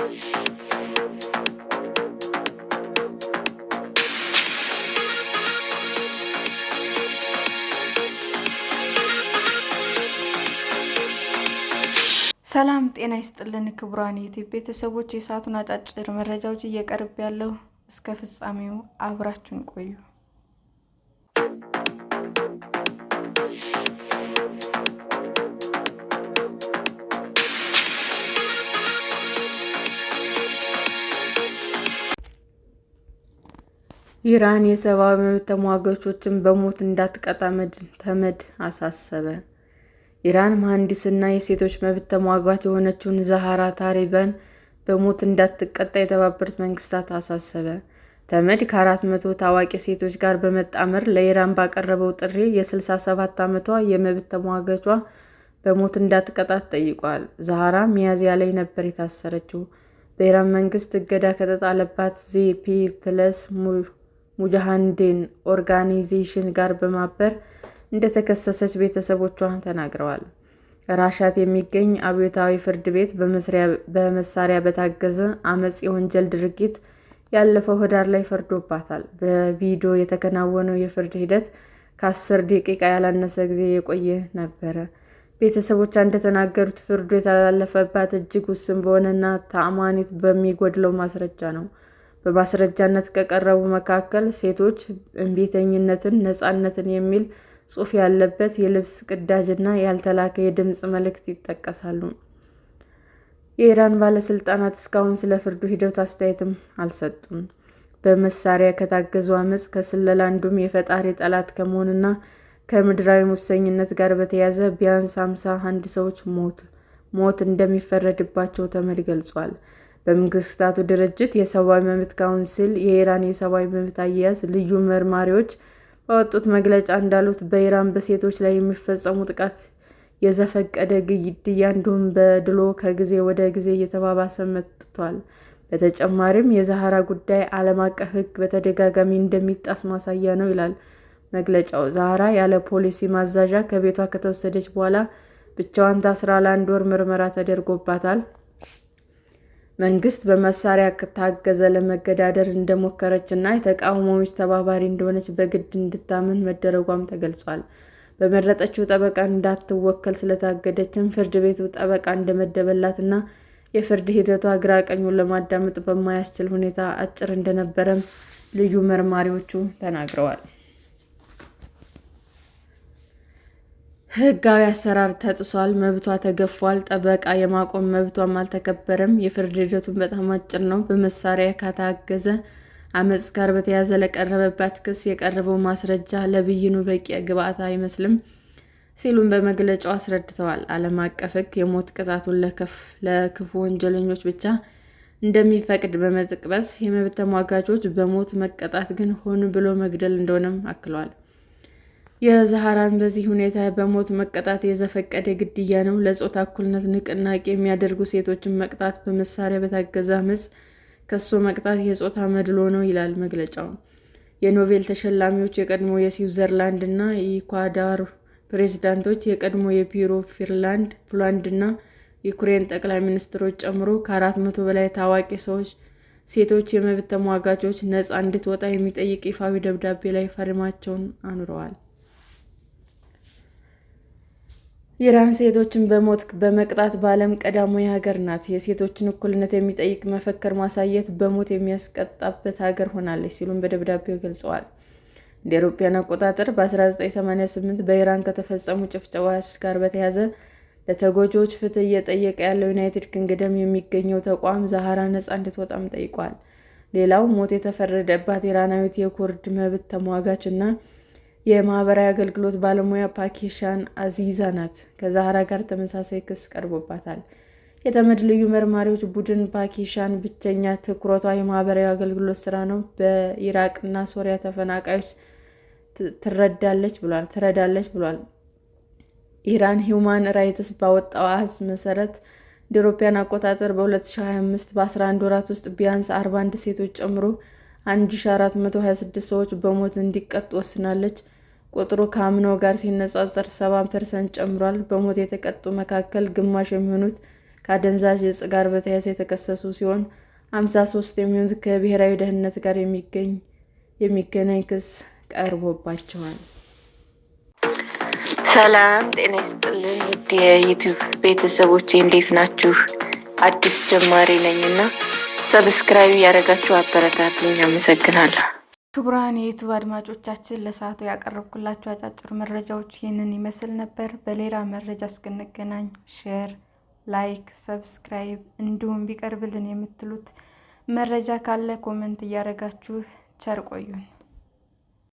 ሰላም ጤና ይስጥልን ክቡራን የዩቲዩብ ቤተሰቦች፣ የሰዓቱን አጫጭር መረጃዎች እየቀርብ ያለው እስከ ፍጻሜው አብራችሁን ቆዩ። ኢራን የሰብአዊ መብት ተሟጋቾችን በሞት እንዳትቀጣ ተመድ አሳሰበ። ኢራን መሐንዲስና የሴቶች መብት ተሟጋች የሆነችውን ዛህራ ታሪባን በሞት እንዳትቀጣ የተባበሩት መንግስታት አሳሰበ። ተመድ ከ400 ታዋቂ ሴቶች ጋር በመጣመር ለኢራን ባቀረበው ጥሪ የ67 ዓመቷ የመብት ተሟጋቿ በሞት እንዳትቀጣት ጠይቋል። ዛህራ ሚያዝያ ላይ ነበር የታሰረችው። በኢራን መንግስት እገዳ ከተጣለባት ዚ ፒፕልስ ሙጃሂዲን ኦርጋናይዜሽን ጋር በማበር እንደተከሰሰች ቤተሰቦቿ ተናግረዋል። ራሻት የሚገኝ አብዮታዊ ፍርድ ቤት በመሳሪያ በታገዘ አመጽ የወንጀል ድርጊት ያለፈው ህዳር ላይ ፈርዶባታል። በቪዲዮ የተከናወነው የፍርድ ሂደት ከ10 ደቂቃ ያላነሰ ጊዜ የቆየ ነበረ። ቤተሰቦቿ እንደተናገሩት ፍርዱ የተላለፈባት እጅግ ውስን በሆነና ተአማኒነት በሚጎድለው ማስረጃ ነው። በማስረጃነት ከቀረቡ መካከል ሴቶች እምቢተኝነትን፣ ነፃነትን የሚል ጽሑፍ ያለበት የልብስ ቅዳጅና ያልተላከ የድምፅ መልዕክት ይጠቀሳሉ። የኢራን ባለስልጣናት እስካሁን ስለ ፍርዱ ሂደት አስተያየትም አልሰጡም። በመሳሪያ ከታገዙ አመጽ፣ ከስለላ እንዲሁም የፈጣሪ ጠላት ከመሆንና ከምድራዊ ሙሰኝነት ጋር በተያያዘ ቢያንስ 51 ሰዎች ሞት እንደሚፈረድባቸው ተመድ ገልጿል። በመንግስታቱ ድርጅት የሰብአዊ መብት ካውንስል የኢራን የሰብአዊ መብት አያያዝ ልዩ መርማሪዎች ባወጡት መግለጫ እንዳሉት በኢራን በሴቶች ላይ የሚፈጸሙ ጥቃት፣ የዘፈቀደ ግድያ እንዲሁም በደሎ ከጊዜ ወደ ጊዜ እየተባባሰ መጥቷል። በተጨማሪም የዛህራ ጉዳይ ዓለም አቀፍ ሕግ በተደጋጋሚ እንደሚጣስ ማሳያ ነው ይላል መግለጫው። ዛህራ ያለ ፖሊስ ማዘዣ ከቤቷ ከተወሰደች በኋላ ብቻዋን ታስራ ለ1 ወር ምርመራ ተደርጎባታል። መንግስት በመሳሪያ ታገዘ ለመገዳደር እንደሞከረች እና የተቃዋሚዎች ተባባሪ እንደሆነች በግድ እንድታምን መደረጓም ተገልጿል። በመረጠችው ጠበቃ እንዳትወከል ስለታገደችም ፍርድ ቤቱ ጠበቃ እንደመደበላትና የፍርድ ሂደቷ ግራ ቀኙን ለማዳመጥ በማያስችል ሁኔታ አጭር እንደነበረም ልዩ መርማሪዎቹ ተናግረዋል። ህጋዊ አሰራር ተጥሷል፣ መብቷ ተገፏል፣ ጠበቃ የማቆም መብቷም አልተከበረም፣ የፍርድ ሂደቱን በጣም አጭር ነው፣ በመሳሪያ ከታገዘ አመጽ ጋር በተያያዘ ለቀረበባት ክስ የቀረበው ማስረጃ ለብይኑ በቂ ግብዓት አይመስልም ሲሉም በመግለጫው አስረድተዋል። ዓለም አቀፍ ሕግ የሞት ቅጣቱን ለክፉ ወንጀለኞች ብቻ እንደሚፈቅድ በመጥቀስ የመብት ተሟጋቾች በሞት መቀጣት ግን ሆን ብሎ መግደል እንደሆነም አክለዋል። የዛህራን በዚህ ሁኔታ በሞት መቀጣት የዘፈቀደ ግድያ ነው፣ ለጾታ እኩልነት ንቅናቄ የሚያደርጉ ሴቶችን መቅጣት፣ በመሳሪያ በታገዘ አመጽ ከሶ መቅጣት የጾታ መድሎ ነው ይላል መግለጫው። የኖቤል ተሸላሚዎች የቀድሞ የስዊዘርላንድ እና የኢኳዶር ፕሬዝዳንቶች፣ የቀድሞ የፔሩ፣ ፊንላንድ፣ ፖላንድ እና ዩክሬን ጠቅላይ ሚኒስትሮች ጨምሮ ከ400 በላይ ታዋቂ ሴቶች የመብት ተሟጋቾች ነፃ እንድትወጣ የሚጠይቅ ይፋዊ ደብዳቤ ላይ ፈርማቸውን አኑረዋል። ኢራን ሴቶችን በሞት በመቅጣት በዓለም ቀዳማዊ ሀገር ናት። የሴቶችን እኩልነት የሚጠይቅ መፈክር ማሳየት በሞት የሚያስቀጣበት ሀገር ሆናለች ሲሉም በደብዳቤው ገልጸዋል። እንደ አውሮፓውያን አቆጣጠር በ1988 በኢራን ከተፈጸሙ ጭፍጨፋዎች ጋር በተያያዘ ለተጎጂዎች ፍትህ እየጠየቀ ያለው ዩናይትድ ኪንግደም የሚገኘው ተቋም ዛህራ ነፃ እንድትወጣም ጠይቋል። ሌላው ሞት የተፈረደባት ኢራናዊት የኩርድ መብት ተሟጋች እና የማህበራዊ አገልግሎት ባለሙያ ፓኪሻን አዚዛ ናት። ከዛህራ ጋር ተመሳሳይ ክስ ቀርቦባታል። የተመድ ልዩ መርማሪዎች ቡድን ፓኪሻን ብቸኛ ትኩረቷ የማህበራዊ አገልግሎት ስራ ነው፣ በኢራቅና ሶሪያ ተፈናቃዮች ትረዳለች ብሏል። ኢራን ሂውማን ራይትስ ባወጣው አሃዝ መሰረት እንደ አውሮፓውያን አቆጣጠር በ2025 በ11 ወራት ውስጥ ቢያንስ 41 ሴቶች ጨምሮ 1426 ሰዎች በሞት እንዲቀጡ ወስናለች። ቁጥሩ ከአምናው ጋር ሲነጻጸር 70% ጨምሯል። በሞት የተቀጡ መካከል ግማሽ የሚሆኑት ከአደንዛዥ እጽ ጋር በተያያዘ የተከሰሱ ሲሆን 53 የሚሆኑት ከብሔራዊ ደህንነት ጋር የሚገናኝ ክስ ቀርቦባቸዋል። ሰላም ጤና ይስጥልን ውድ የዩቲዩብ ቤተሰቦቼ እንዴት ናችሁ? አዲስ ጀማሪ ነኝና ሰብስክራይብ ያደረጋችሁ አበረታቱኝ። አመሰግናለሁ። ክቡራን የዩቲዩብ አድማጮቻችን ለሰዓቱ ያቀረብኩላችሁ አጫጭር መረጃዎች ይህንን ይመስል ነበር። በሌላ መረጃ እስክንገናኝ ሼር፣ ላይክ፣ ሰብስክራይብ እንዲሁም ቢቀርብልን የምትሉት መረጃ ካለ ኮሜንት እያደረጋችሁ ቸር ቆዩን።